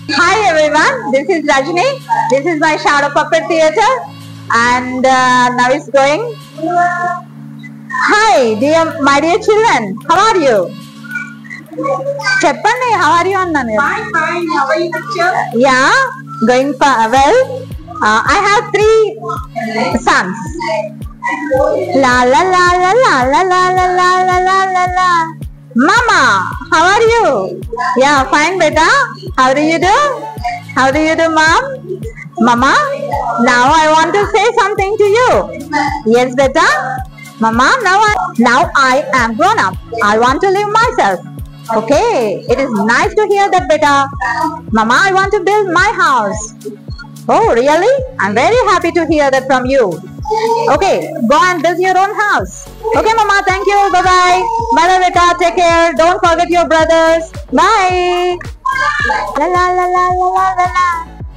Hi everyone, this is Rajni. This is my shadow puppet theater, and now it's going. Hi, my dear children. How are you? Cheppandi, how are you? Fine. How are you, teacher? Yeah, going well. I have 3 sons. La la la la la la la la la la la la. Mama, how are you? Yeah, fine, beta. How do you do? How do you do, mom? Mama, now I want to say something to you. Yes, beta. Mama, now I am grown up. I want to live myself. Okay, it is nice to hear that, beta. Mama, I want to build my house. Oh, really? I'm very happy to hear that from you. Okay, go and build your own house. Okay, Mama, thank you. Bye-bye. Bye-bye, beta. Take care. Don't forget your brothers. Bye. La la la la la la la la.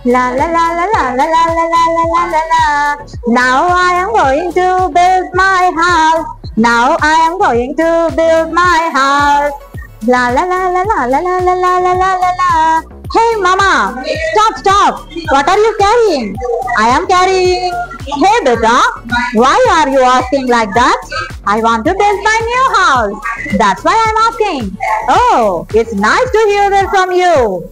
La la la la la la la la la la la la. Now I am going to build my house. Now I am going to build my house. La la la la la la la la la la la la. Hey Mama, stop. What are you carrying? I am carrying. Hey beta, why are you asking like that? I want to build my new house. That's why I'm asking. Oh, it's nice to hear that from you.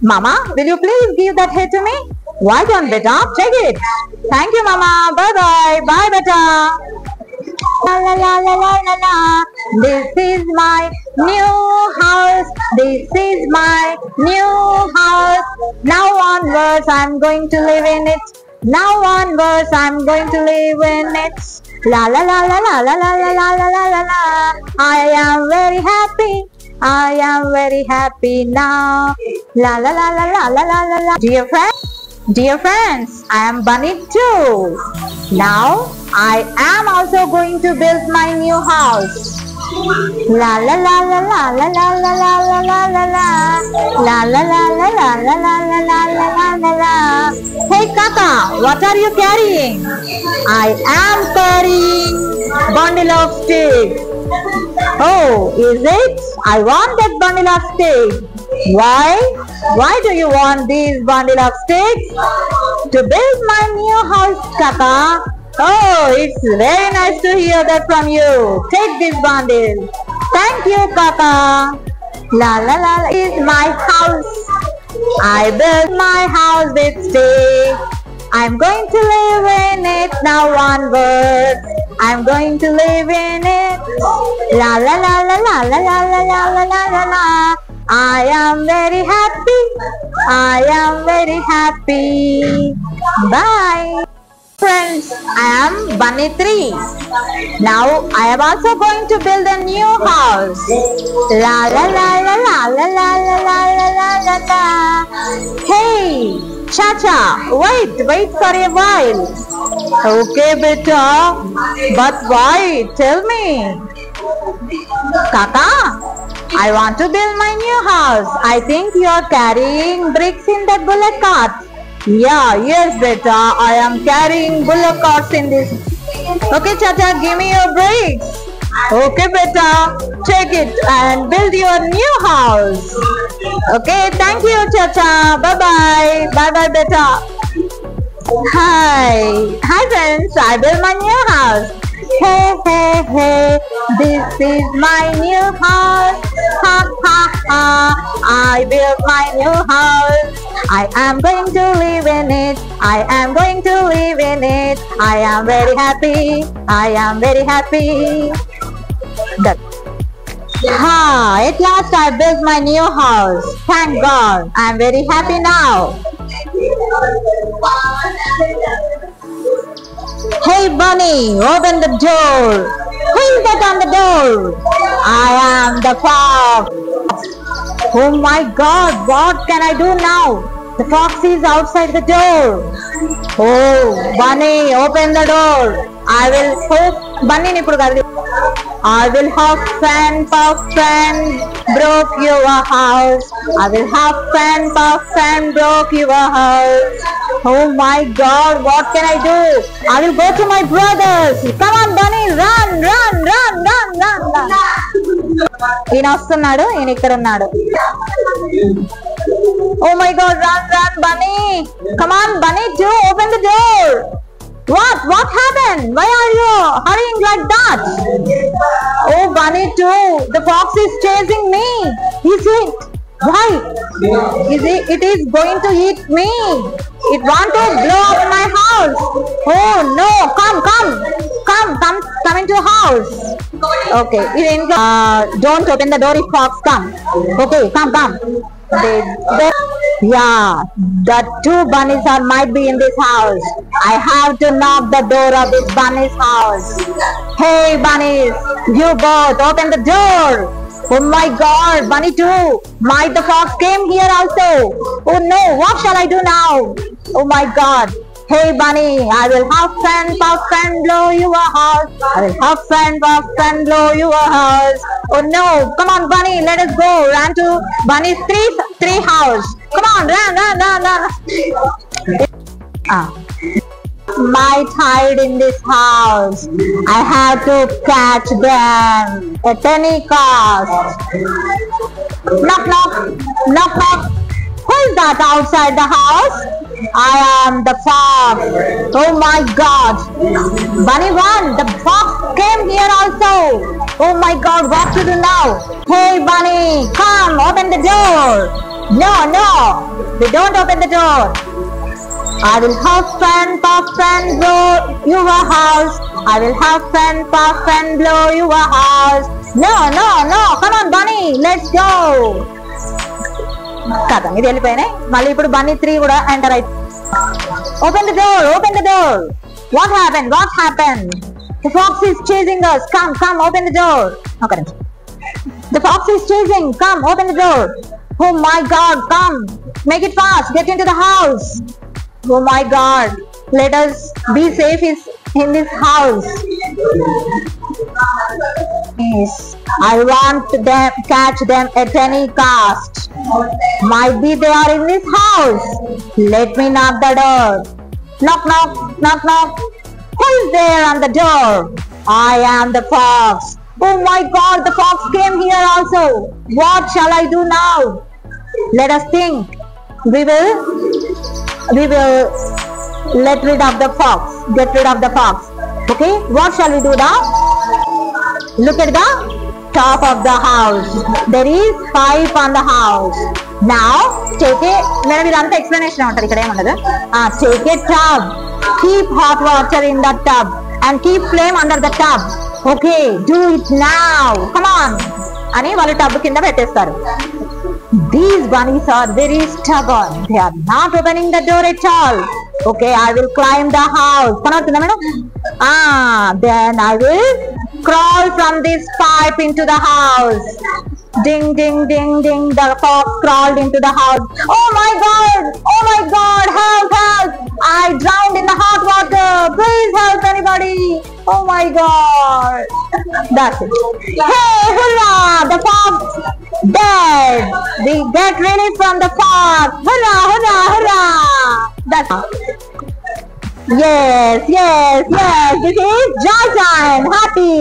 Mama, will you please give that head to me? Why don't beta? Take it. Thank you Mama. Bye-bye. Bye beta. La la la la la la la. This is my new house. This is my new house. Now onwards I'm going to live in it. Now onwards I'm going to live in it. La la la la la la la la la la la la. I am very happy. I am very happy now. La la la la la la la la la. Dear friends, I am Bunny too. Now I am also going to build my new house. La la la la la la la la la la la la la. La la la la la la la la la la la la. Hey Kaka, what are you carrying? I am carrying bundle of sticks. Oh, is it? I want that bundle of sticks. Why? Why do you want these bundle of sticks? To build my new house, Kaka. Oh, it's very nice to hear that from you. Take this bundle. Thank you, Kaka. La la la is my house. I built my house with sticks. I'm going to live in it now onwards. I'm going to live in it. La la la la la la la la la la la la. I am very happy. I am very happy. Bye. Friends, I am Bunny 3. Now I am also going to build a new house. La la la la la la la la la la la la. Hey, Chacha, wait for a while. Okay, beta. But why? Tell me. Kaka, I want to build my new house. I think you are carrying bricks in that bullock cart. Yeah, yes beta, I am carrying bullock carts in this. Okay Chacha, give me your bricks. Okay beta, take it and build your new house. Okay, thank you Chacha. Bye bye. Bye bye beta. Hi friends, I built my new house. Hey, this is my new house. Ha, I built my new house. I am going to live in it. I am going to live in it. I am very happy. I am very happy. At last I built my new house. Thank God. I am very happy now. Hey Bunny, open the door. Who is that on the door? I am the fox. Oh my God, what can I do now? The fox is outside the door. Oh, Bunny, open the door. I will hope Bunny ni pudu. I will huff and puff and broke your house. I will huff and puff and broke your house. Oh my God, what can I do? I will go to my brothers. Come on, Bunny, run. ఈయన వస్తున్నాడు, ఈయన ఇక్కడ ఉన్నాడు. Oh my God, run, bunny. Come on, bunny too, open the door. What happened? Why are you hurrying like that? Oh, bunny too, the fox is chasing me. Is it? Why? It is going to eat me. It want to blow up my house. Oh no, come into house. Okay, don't open the door if fox come. Okay, come. Yeah, the two bunnies might be in this house. I have to knock the door of this bunny's house. Hey bunnies, you both open the door. Oh my God, bunny too. Might the fox came here also. Oh no, what shall I do now? Oh my God. Hey bunny, I will huff and blow your house. I will huff and blow your house. Oh no, come on bunny, let us go. Run to bunny's three house. Come on, run. Might hide in this house. I have to catch them at any cost. Knock. Who is that outside the house? I am the fox. Oh my God. Bunny run. The fox came here also. Oh my God, what to do now? Hey bunny, come, open the door. No, they don't open the door. I will huff and puff and blow your house. I will huff and puff and blow your house. No, come on bunny, let's go. Kada, ఇది వెళ్ళిపోయినాయి. మళ్ళీ ఇప్పుడు bunny 3 కూడా enter right. Open the door. What happened? The fox is chasing us. Come, open the door. Okay. The fox is chasing. Come, open the door. Oh my God, come. Make it fast. Get into the house. Oh my God. Let us be safe in this house. Yes. I want to catch them at any cost. Might be they are in this house. Let me knock the door. Knock. Who is there on the door? I am the fox. Oh my God, the fox came here also. What shall I do now? Let us think. We will get rid of the fox. Okay, what shall we do now? Look at the top of the house. There is pipe on the house. Now take a explanation. Take a tub. Keep hot water in the tub and keep flame under the tub. Okay, do it now. Come on. అని వాళ్ళు tub కింద పెట్టేస్తారు. These bunnies are very stubborn. They are not opening the door at all. Okay, I will climb the house. కనబడుతుందా madam? Then I will crawl from this pipe into the house. Ding. The fox crawled into the house. Oh my God, help. I drowned in the hot water. Please help anybody. Oh my God. That's it. Hey, hurrah, the fox dead. We get relief from the fox. Hurrah. That's it. Yes. This is joy time. Happy.